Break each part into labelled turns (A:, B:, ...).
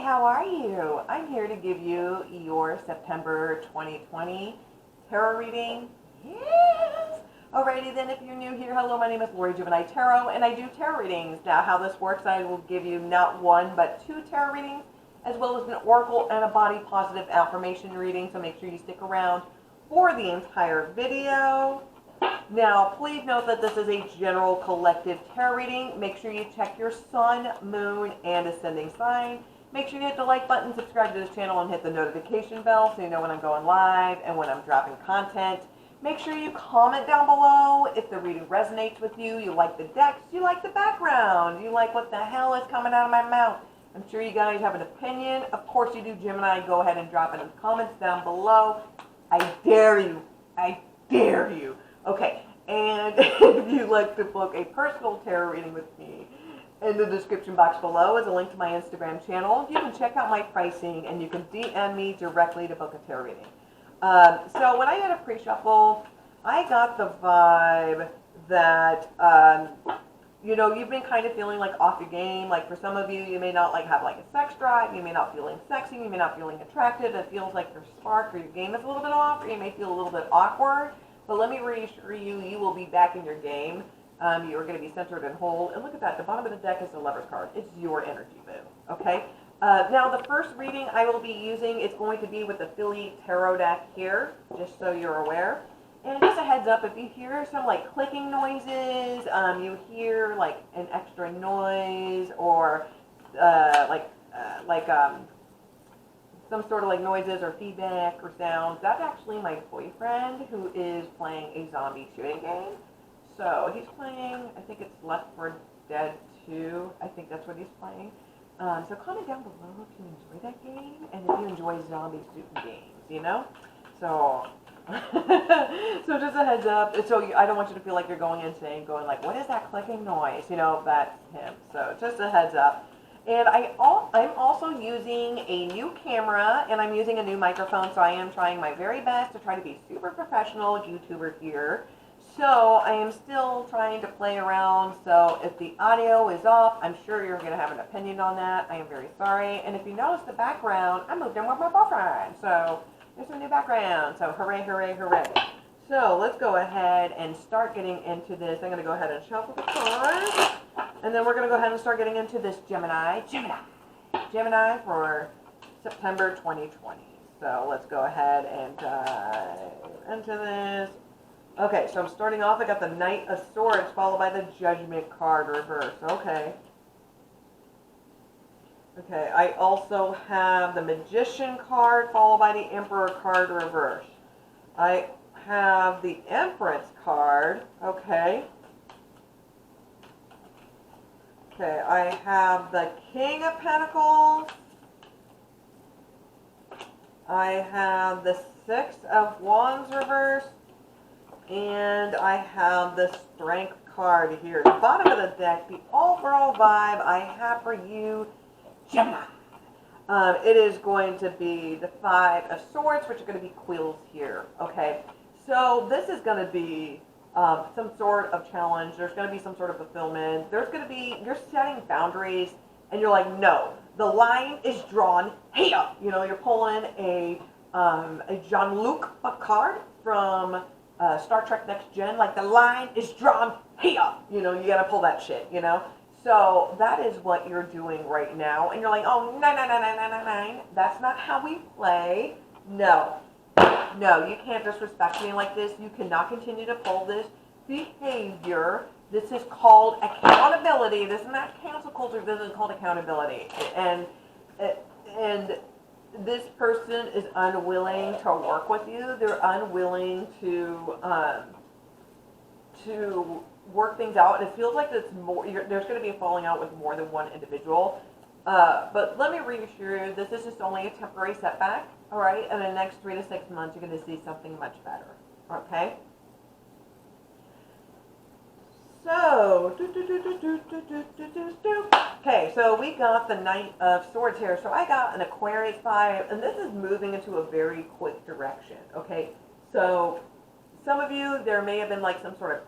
A: how are you? I'm here to give you your September 2020 tarot reading. Yes! Alrighty then, if you're new here, hello, my name is Lori Gemini Tarot, and I do tarot readings. Now, how this works, I will give you not one, but two tarot readings, as well as an oracle and a body positive affirmation reading, so make sure you stick around for the entire video. Now, please note that this is a general collective tarot reading. Make sure you check your sun, moon, and ascending sign. Make sure you hit the like button, subscribe to this channel, and hit the notification bell so you know when I'm going live and when I'm dropping content. Make sure you comment down below if the reading resonates with you. You like the decks, you like the background, you like what the hell is coming out of my mouth. I'm sure you guys have an opinion. Of course you do, Gemini. Go ahead and drop it in the comments down below. I dare you. I dare you. Okay, and if you'd like to book a personal tarot reading with me, in the description box below is a link to my Instagram channel. You can check out my pricing, and you can DM me directly to book a tarot reading. So when I had a pre-shuffle, I got the vibe that, you've been kind of feeling like off your game. Like for some of you, you may not have a sex drive. You may not feeling sexy. You may not feeling attractive. It feels like your spark or your game is a little bit off, or you may feel a little bit awkward. But let me reassure you, you will be back in your game. You are going to be centered and whole. And look at that. The bottom of the deck is the Lover's card. It's your energy, boo. Okay? Now, the first reading I will be using is going to be with the Philly Tarot deck here, just so you're aware. And just a heads up, if you hear some clicking noises, you hear an extra noise, or some sort of noises or feedback or sounds, that's actually my boyfriend who is playing a zombie shooting game. So he's playing, I think it's Left 4 Dead 2. I think that's what he's playing. So comment down below if you enjoy that game and if you enjoy zombie shooting games, So, so just a heads up. So I don't want you to feel like you're going insane, going what is that clicking noise? That's him. So just a heads up. And I'm also using a new camera, and I'm using a new microphone, so I am trying my very best to try to be super professional YouTuber here. So I am still trying to play around, so if the audio is off, I'm sure you're going to have an opinion on that. I am very sorry. And if you notice the background, I moved in with my boyfriend, so there's a new background. So hooray, hooray, hooray. So let's go ahead and start getting into this. I'm going to go ahead and shuffle the cards. And then we're going to go ahead and start getting into this Gemini for September 2020. So let's go ahead and dive into this. Okay, so I'm starting off. I got the Knight of Swords followed by the Judgment card reverse. Okay. Okay, I also have the Magician card followed by the Emperor card reverse. I have the Empress card. Okay. Okay, I have the King of Pentacles. I have the Six of Wands reverse. And I have the Strength card here. The bottom of the deck, the overall vibe I have for you, Gemini. It is going to be the Five of Swords, which are going to be quills here. Okay, so this is going to be some sort of challenge. There's going to be some sort of fulfillment. There's going to be, you're setting boundaries, and you're like, no, the line is drawn here. You're pulling a Jean-Luc card from Star Trek Next Gen. The line is drawn here. You got to pull that shit. So that is what you're doing right now, and you're like, oh, nine. That's not how we play. No. No, you can't disrespect me like this. You cannot continue to pull this behavior. This is called accountability. This is not cancel culture. This is called accountability. And this person is unwilling to work with you. They're unwilling to work things out. And it feels like it's more. There's going to be a falling out with more than one individual. But let me reassure you, this is just only a temporary setback. All right, in the next 3 to 6 months, you're going to see something much better. Okay. So, okay, so we got the Knight of Swords here. So I got an Aquarius vibe, and this is moving into a very quick direction. Okay, so some of you, there may have been some sort of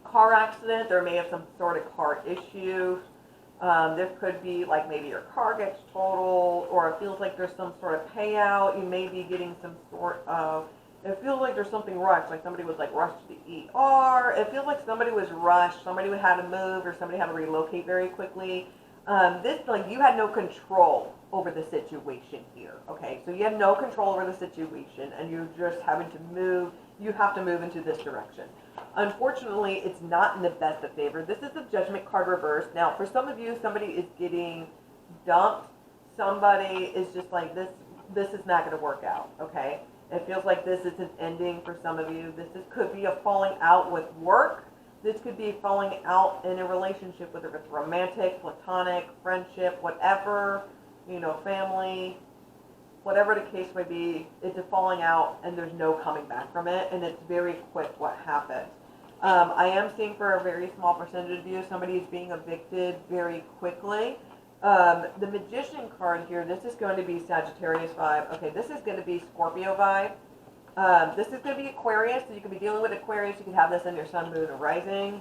A: car accident. There may have some sort of car issue. This could be like maybe your car gets totaled, or it feels like there's some sort of payout. You may be getting some sort of, it feels like there's something rushed, like somebody was like rushed to the ER. It feels like somebody was rushed, somebody had to move, or somebody had to relocate very quickly. This, like, you had no control over the situation here, okay? So you had no control over the situation, and you're just having to move. You have to move into this direction. Unfortunately, it's not in the best of favor. This is the Judgment card reversed. Now, for some of you, somebody is getting dumped. Somebody is just like, this is not going to work out, okay? It feels like this is an ending for some of you. Could be a falling out with work. This could be falling out in a relationship, whether it's romantic, platonic, friendship, whatever, family, whatever the case may be. It's a falling out, and there's no coming back from it, and it's very quick what happens. I am seeing for a very small percentage of you, somebody is being evicted very quickly. The Magician card here, this is going to be Sagittarius vibe. Okay, this is going to be Scorpio vibe. This is going to be Aquarius, so you could be dealing with Aquarius. You could have this in your sun, moon, or rising.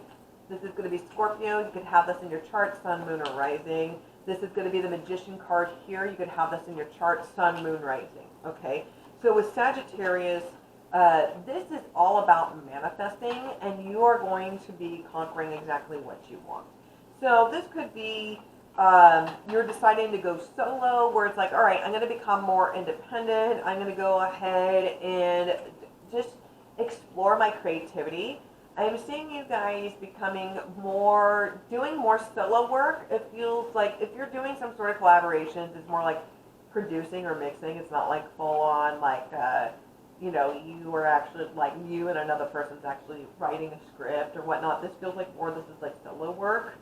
A: This is going to be Scorpio. You could have this in your chart, sun, moon, or rising. This is going to be the Magician card here. You could have this in your chart, sun, moon, rising. Okay, so with Sagittarius, this is all about manifesting, and you are going to be conquering exactly what you want. So this could be you're deciding to go solo, where it's like, all right, I'm going to become more independent. I'm going to go ahead and just explore my creativity. I'm seeing you guys becoming doing more solo work. It feels like if you're doing some sort of collaborations, it's more like producing or mixing. It's not like full on like, you are actually like you and another person's actually writing a script or whatnot. This feels like this is like solo work.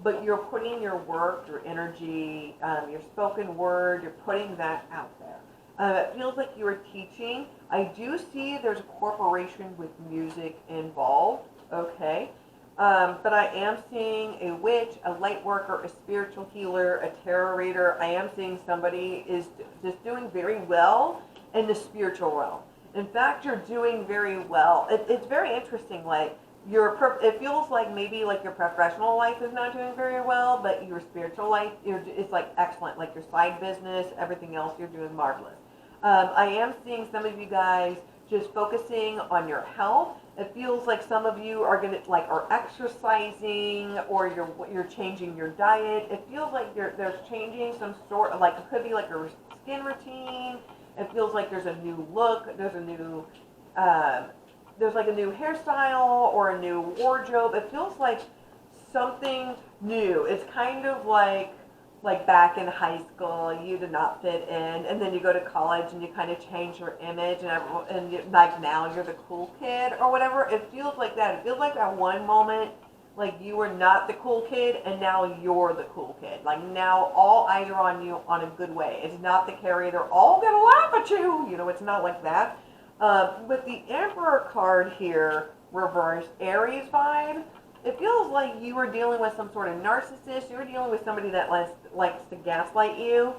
A: But you're putting your work, your energy, your spoken word, you're putting that out there. It feels like you are teaching. I do see there's a corporation with music involved, okay? But I am seeing a witch, a light worker, a spiritual healer, a tarot reader. I am seeing somebody is just doing very well in the spiritual realm. In fact, you're doing very well. It's very interesting, like, it feels like maybe like your professional life is not doing very well, but your spiritual life it's like excellent. Like your side business, everything else, you're doing marvelous. I am seeing some of you guys just focusing on your health. It feels like some of you are are exercising, or you're changing your diet. It feels like there's changing some sort of, like, it could be like a skin routine. It feels like there's a new look. There's like a new hairstyle or a new wardrobe. It feels like something new. It's kind of like back in high school, you did not fit in, and then you go to college and you kind of change your image, like now you're the cool kid or whatever. It feels like that. It feels like at one moment, like you were not the cool kid, and now you're the cool kid. Like now all eyes are on you on a good way. It's not the carry. They're all gonna laugh at you. It's not like that. With the Emperor card here, reversed, Aries vibe, it feels like you were dealing with some sort of narcissist. You were dealing with somebody that likes to gaslight you.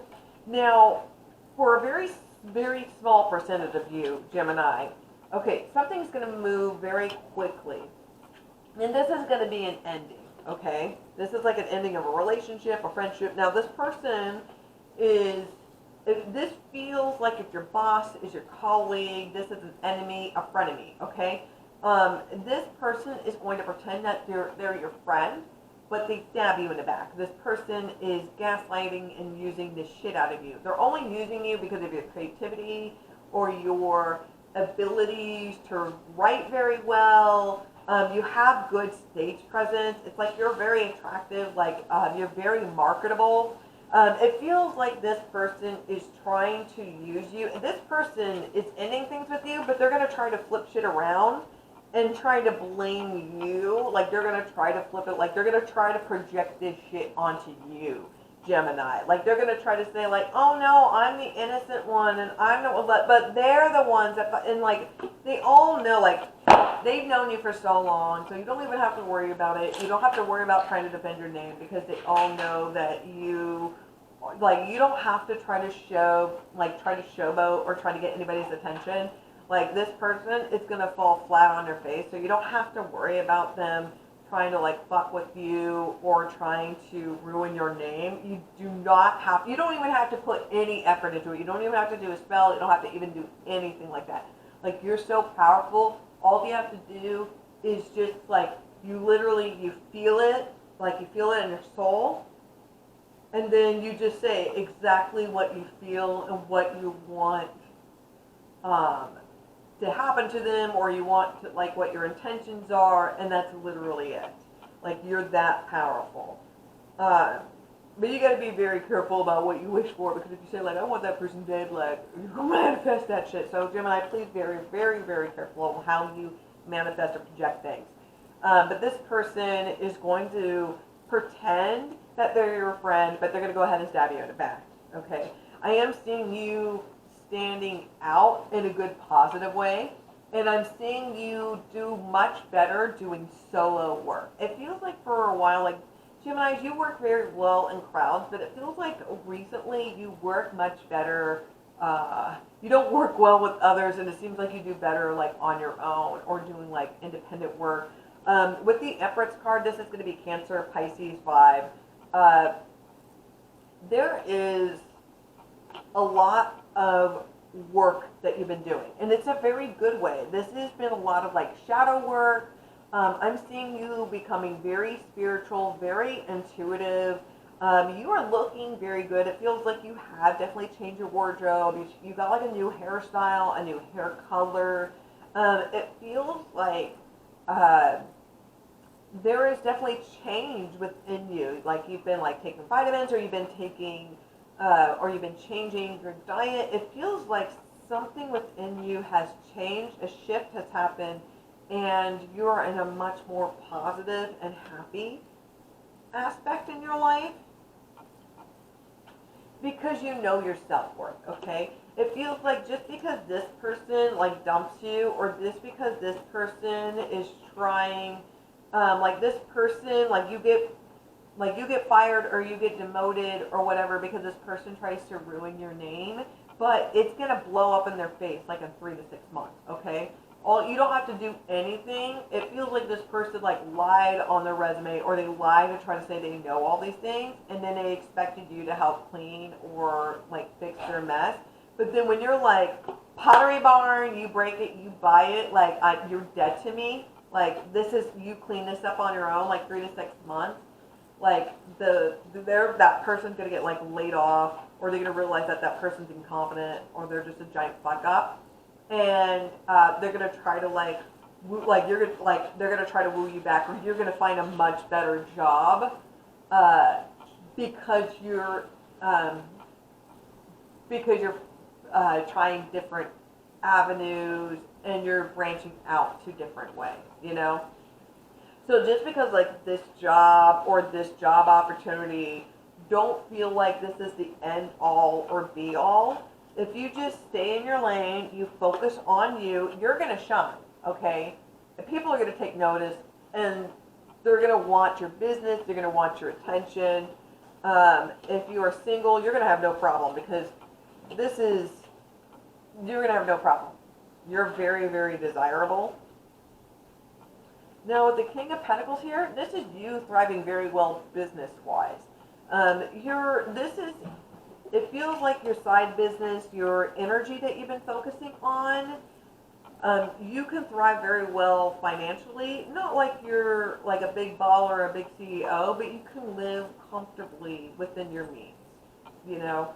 A: Now, for a very, very small percentage of you, Gemini, okay, something's going to move very quickly. And this is going to be an ending, okay? This is like an ending of a relationship, a friendship. Now, this person this feels like if your boss is your colleague, this is an enemy, a frenemy, okay? This person is going to pretend that they're your friend, but they stab you in the back. This person is gaslighting and using the shit out of you. They're only using you because of your creativity or your abilities to write very well. You have good stage presence. It's like you're very attractive, you're very marketable. It feels like this person is trying to use you. And this person is ending things with you, but they're going to try to flip shit around and try to blame you. Like, they're going to try to flip it. Like, they're going to try to project this shit onto you, Gemini. Like, they're going to try to say, like, oh, no, I'm the innocent one, and I'm the one. But they're the ones that, and, like, they all know, like, they've known you for so long, so you don't even have to worry about it. You don't have to worry about trying to defend your name, because they all know that you don't have to try to showboat or try to get anybody's attention. Like, this person is going to fall flat on their face, so you don't have to worry about them trying to like fuck with you or trying to ruin your name, you do not have, you don't even have to put any effort into it. You don't even have to do a spell. You don't have to even do anything like that. Like, you're so powerful. All you have to do is just like, you literally, you feel it, like you feel it in your soul. And then you just say exactly what you feel and what you want to happen to them, or you want to, like, what your intentions are, and that's literally it. Like, you're that powerful. But you got to be very careful about what you wish for, because if you say, like, I want that person dead, like, you're going to manifest that shit. So, Gemini, please very, very, very careful on how you manifest or project things. But this person is going to pretend that they're your friend, but they're going to go ahead and stab you in the back. Okay? I am seeing you standing out in a good, positive way. And I'm seeing you do much better doing solo work. It feels like for a while, like, Geminis, you work very well in crowds, but it feels like recently you work much better. You don't work well with others, and it seems like you do better, like, on your own or doing, like, independent work. With the Empress card, this is going to be Cancer, Pisces vibe. There is a lot of work that you've been doing, and it's a very good way. This has been a lot of like shadow work. I'm seeing you becoming very spiritual, very intuitive. You are looking very good. It feels like you have definitely changed your wardrobe. You got like a new hairstyle, a new hair color. It feels like there is definitely change within you. Like, you've been like taking vitamins, or you've been taking or you've been changing your diet. It feels like something within you has changed, a shift has happened, and you're in a much more positive and happy aspect in your life because you know your self-worth, okay? It feels like just because this person like dumps you, or just because this person is trying, like this person, like you get fired or you get demoted or whatever because this person tries to ruin your name, but it's going to blow up in their face like in 3 to 6 months, okay? You don't have to do anything. It feels like this person like lied on their resume, or they lied to try to say they know all these things, and then they expected you to help clean or like fix their mess. But then when you're like, Pottery Barn, you break it, you buy it, like, you're dead to me. Like, this is, you clean this up on your own, like 3 to 6 months. Like, that person's going to get, like, laid off, or they're going to realize that that person's incompetent, or they're just a giant fuck up. And they're going to try to, like, they're going to try to woo you back, or you're going to find a much better job because you're trying different avenues, and you're branching out to different ways, you know? So just because like this job or this job opportunity, don't feel like this is the end all or be all. If you just stay in your lane, you focus on you, you're going to shine, okay? And people are going to take notice, and they're going to want your business, they're going to want your attention. If you are single, you're going to have no problem, because you're going to have no problem. You're very, very desirable. Now, with the King of Pentacles here, this is you thriving very well business-wise. It feels like your side business, your energy that you've been focusing on, you can thrive very well financially. Not like you're like a big baller or a big CEO, but you can live comfortably within your means, you know.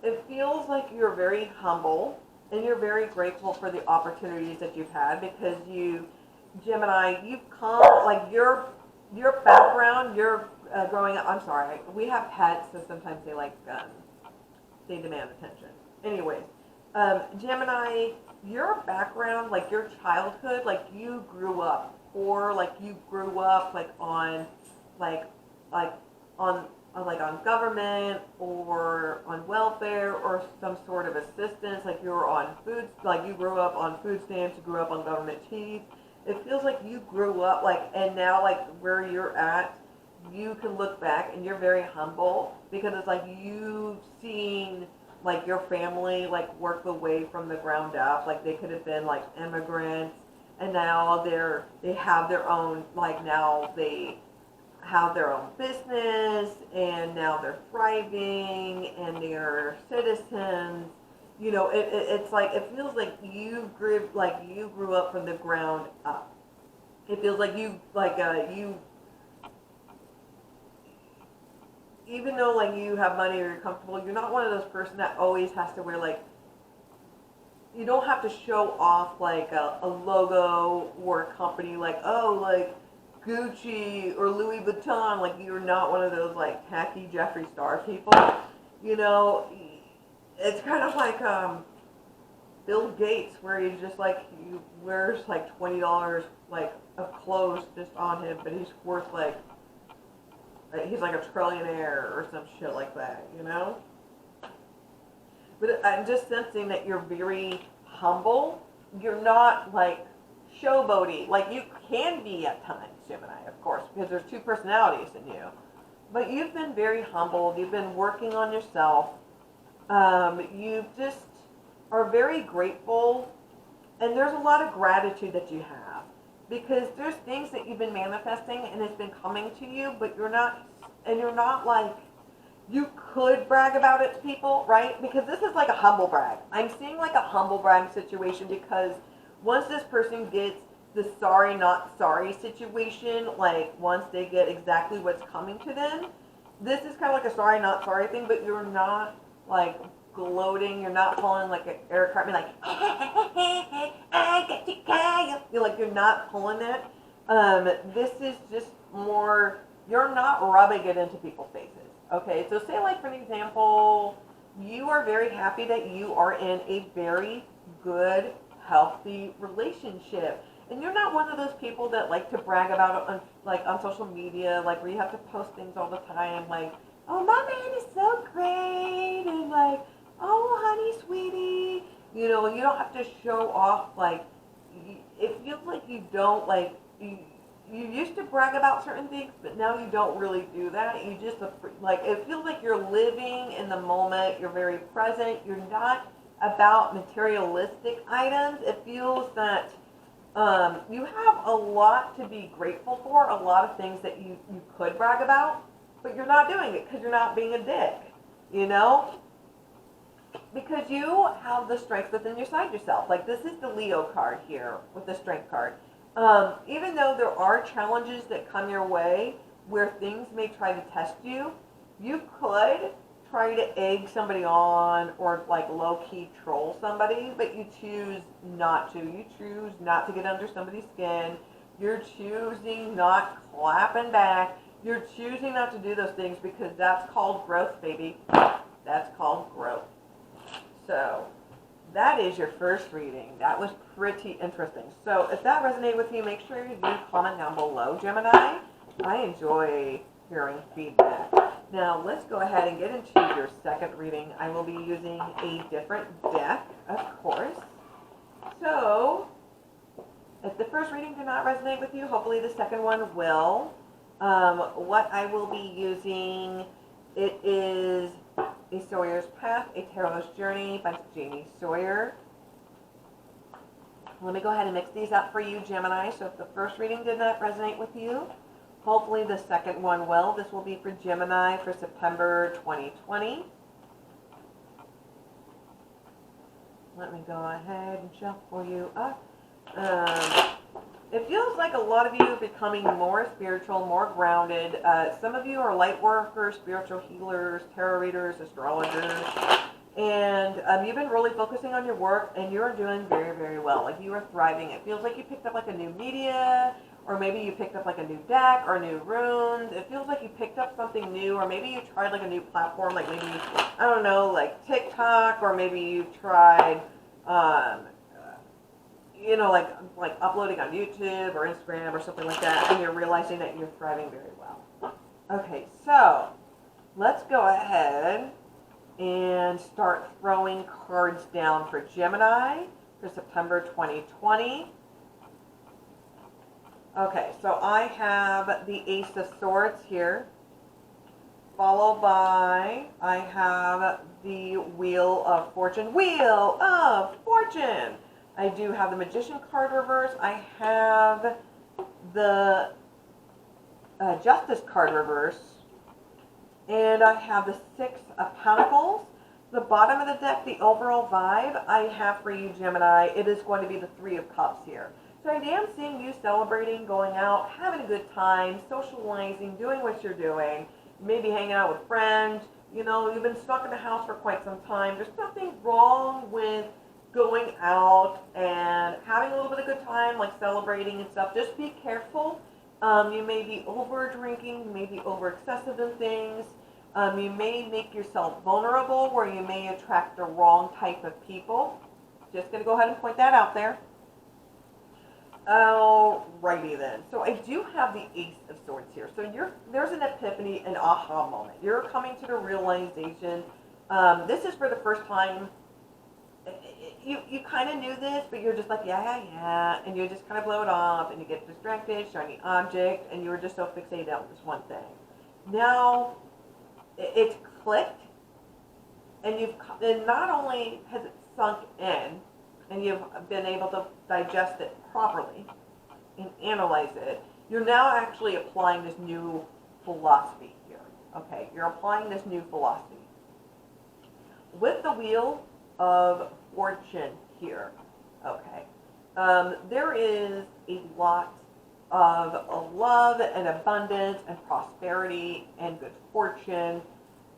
A: It feels like you're very humble, and you're very grateful for the opportunities that you've had, because Gemini, you've come, like your background, you're growing up, I'm sorry, we have pets, so sometimes they demand attention. Anyways, Gemini, your background, like your childhood, like you grew up poor, like you grew up like on government or on welfare or some sort of assistance, like you were on food, like you grew up on food stamps, you grew up on government cheese. It feels like you grew up and now like where you're at, you can look back and you're very humble, because it's like you've seen like your family like work the way from the ground up. Like they could have been like immigrants, and now they have their own, like now they have their own business, and now they're thriving, and they're citizens. You know, it's like, it feels like you grew up from the ground up. It feels like you, even though like you have money or you're comfortable, you're not one of those person that always has to wear like, you don't have to show off like a logo or a company, like, oh, like Gucci or Louis Vuitton. Like, you're not one of those like tacky Jeffree Star people. You know, it's kind of like Bill Gates, where he just like, he wears like $20 like of clothes just on him, but he's worth like, he's like a trillionaire or some shit like that, you know? But I'm just sensing that you're very humble. You're not like showboaty. Like, you can be at times, Gemini, of course, because there's two personalities in you. But you've been very humble. You've been working on yourself. You just are very grateful. And there's a lot of gratitude that you have. Because there's things that you've been manifesting and it's been coming to you, but you're not like, you could brag about it to people, right? Because this is like a humble brag. I'm seeing like a humble brag situation, because once this person gets the sorry, not sorry situation, like once they get exactly what's coming to them, this is kind of like a sorry, not sorry thing, but you're not like gloating. You're not pulling like an Eric Cartman, like, I get to Kyle. You're like, you're not pulling it. This is just more, you're not rubbing it into people's faces. Okay, so say like, for an example, you are very happy that you are in a very good, healthy relationship. And you're not one of those people that like to brag about it on social media, like where you have to post things all the time, like, oh, my man is so great, and like, oh, honey, sweetie. You know, you don't have to show off, like, it feels like you don't, like, you used to brag about certain things, but now you don't really do that. You just, like, it feels like you're living in the moment. You're very present. You're not about materialistic items. It feels that you have a lot to be grateful for, a lot of things that you could brag about, but you're not doing it because you're not being a dick, you know? Because you have the strength within yourself. Like, this is the Leo card here with the strength card. Even though there are challenges that come your way where things may try to test you, you could try to egg somebody on or like low-key troll somebody, but you choose not to. You choose not to get under somebody's skin. You're choosing not clapping back. You're choosing not to do those things because that's called growth, baby. That's called growth. So that is your first reading. That was pretty interesting. So if that resonated with you, make sure you do comment down below, Gemini. I enjoy hearing feedback. Now let's go ahead and get into your second reading. I will be using a different deck, of course. So if the first reading did not resonate with you, hopefully the second one will. What I will be using, it is A Sawyer's Path, A Tarot's Journey by Jamie Sawyer. Let me go ahead and mix these up for you, Gemini. So if the first reading did not resonate with you, hopefully the second one will. This will be for Gemini for September 2020. Let me go ahead and shuffle you up. It feels like a lot of you are becoming more spiritual, more grounded. Some of you are light workers, spiritual healers, tarot readers, astrologers. And you've been really focusing on your work, and you're doing very, very well. Like, you are thriving. It feels like you picked up like a new media, or maybe you picked up like a new deck or new runes. It feels like you picked up something new, or maybe you tried like a new platform, like maybe, I don't know, like TikTok, or maybe you've tried, you know, like uploading on YouTube or Instagram or something like that, and you're realizing that you're thriving very well. Okay, so let's go ahead and start throwing cards down for Gemini for September 2020. Okay, so I have the Ace of Swords here, followed by, I have the Wheel of Fortune. Wheel of Fortune! I do have the Magician card reverse. I have the Justice card reverse. And I have the Six of Pentacles. The bottom of the deck, the overall vibe I have for you, Gemini, it is going to be the Three of Cups here. So I am seeing you celebrating, going out, having a good time, socializing, doing what you're doing, maybe hanging out with friends. You know, you've been stuck in the house for quite some time. There's nothing wrong with going out and having a little bit of good time, like celebrating and stuff. Just be careful. You may be over drinking, you may be over excessive in things. You may make yourself vulnerable where you may attract the wrong type of people. Just going to go ahead and point that out there. Alrighty then. So I do have the Ace of Swords here. So there's an epiphany, an aha moment. You're coming to the realization. This is for the first time. You kind of knew this, but you're just like, yeah, and you just kind of blow it off, and you get distracted, shiny object, and you were just so fixated on this one thing. Now, it's clicked, and not only has it sunk in, and you've been able to digest it properly and analyze it, you're now actually applying this new philosophy here. Okay, you're applying this new philosophy. With the Wheel of Fortune here, okay, there is a lot of love and abundance and prosperity and good fortune.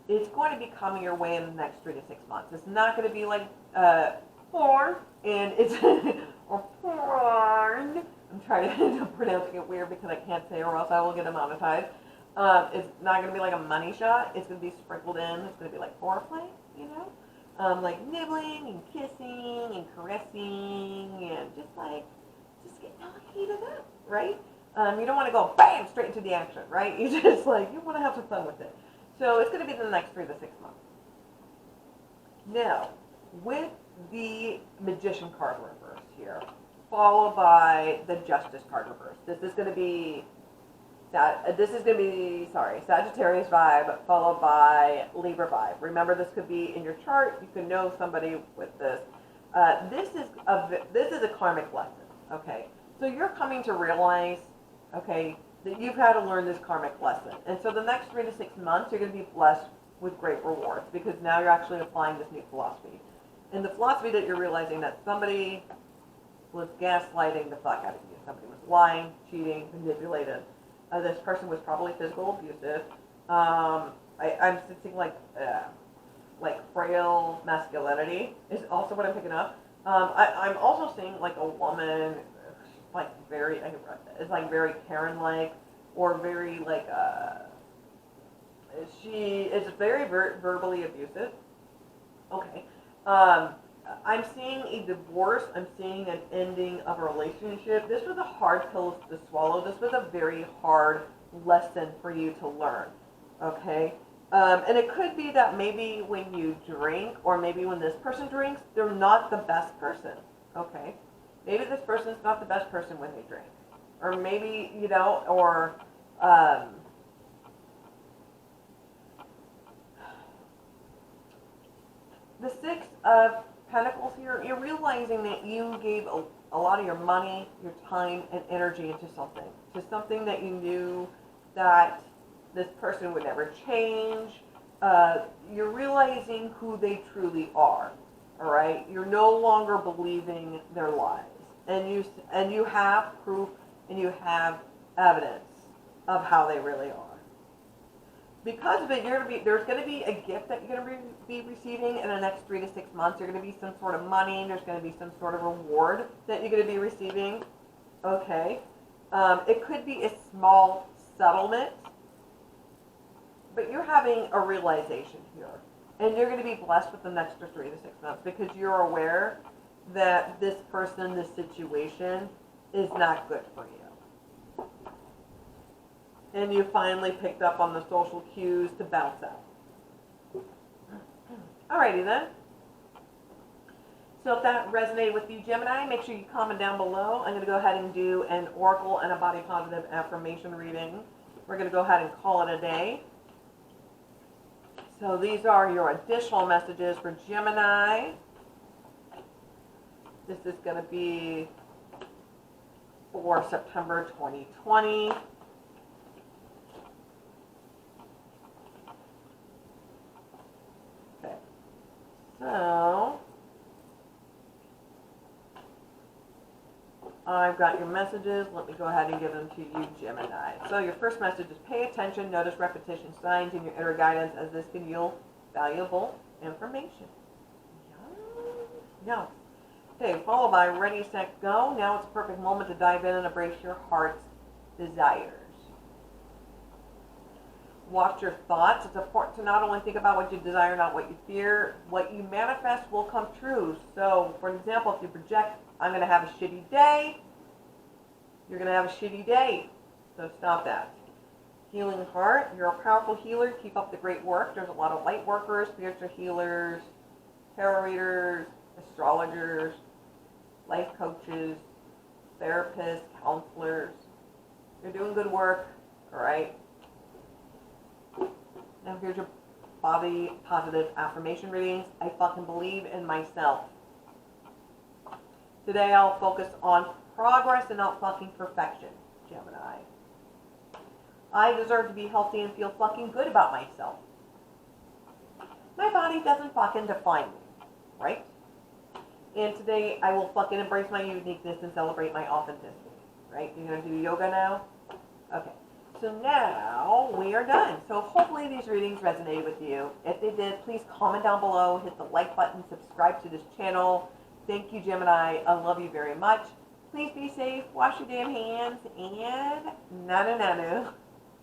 A: It's going to be coming your way in the next 3 to 6 months. It's not going to be like porn, and it's or porn. I'm trying to pronouncing it weird because I can't say, or else I will get demonetized. It's not going to be like a money shot. It's going to be sprinkled in. It's going to be like foreplay, you know. Like nibbling and kissing and caressing and just getting all heated up, right? You don't want to go bam straight into the action, right? You just you want to have some fun with it. So it's going to be the next 3 to 6 months. Now, with the Magician card reverse here, followed by the Justice card reverse. This is going to be Sagittarius vibe, followed by Libra vibe. Remember, this could be in your chart. You can know somebody with this. This is a karmic lesson. Okay, so you're coming to realize, okay, that you've had to learn this karmic lesson, and so the next 3 to 6 months, you're going to be blessed with great rewards because now you're actually applying this new philosophy, and the philosophy that you're realizing that somebody was gaslighting the fuck out of you. Somebody was lying, cheating, manipulated. This person was probably physical abusive. I'm sensing like frail masculinity is also what I'm picking up. I'm also seeing like a woman, very Karen-like, or very she is very verbally abusive. Okay. I'm seeing a divorce. I'm seeing an ending of a relationship. This was a hard pill to swallow. This was a very hard lesson for you to learn. Okay? And it could be that maybe when you drink, or maybe when this person drinks, they're not the best person. Okay? Maybe this person's not the best person when they drink. Or maybe, the Six of Pentacles here, you're realizing that you gave a lot of your money, your time, and energy into something that you knew that this person would never change. You're realizing who they truly are, all right? You're no longer believing their lies, and you have proof and you have evidence of how they really are. Because of it, there's going to be a gift that you're going to be receiving in the next 3 to 6 months. There's going to be some sort of money. There's going to be some sort of reward that you're going to be receiving. Okay. It could be a small settlement, but you're having a realization here. And you're going to be blessed with the next 3 to 6 months because you're aware that this person, this situation is not good for you. And you finally picked up on the social cues to bounce out. Alrighty then. So if that resonated with you, Gemini, make sure you comment down below. I'm going to go ahead and do an oracle and a body positive affirmation reading. We're going to go ahead and call it a day. So these are your additional messages for Gemini. This is going to be for September 2020. Okay. So, I've got your messages. Let me go ahead and give them to you, Gemini. So your first message is pay attention, notice repetition signs in your inner guidance as this can yield valuable information. Yeah. Okay, followed by ready, set, go. Now it's a perfect moment to dive in and embrace your heart's desires. Watch your thoughts. It's important to not only think about what you desire, not what you fear. What you manifest will come true. So, for example, if you project, I'm going to have a shitty day, you're going to have a shitty day. So stop that. Healing heart. You're a powerful healer. Keep up the great work. There's a lot of light workers, spiritual healers, tarot readers, astrologers, life coaches, therapists, counselors. You're doing good work, all right? Now here's your body positive affirmation readings. I fucking believe in myself. Today I'll focus on progress and not fucking perfection, Gemini. I deserve to be healthy and feel fucking good about myself. My body doesn't fucking define me, right? And today I will fucking embrace my uniqueness and celebrate my authenticity, right? You're gonna do yoga now? Okay. So now we are done. So hopefully these readings resonated with you. If they did, please comment down below, hit the like button, subscribe to this channel. Thank you, Gemini. I love you very much. Please be safe, wash your damn hands, and nanu nanu.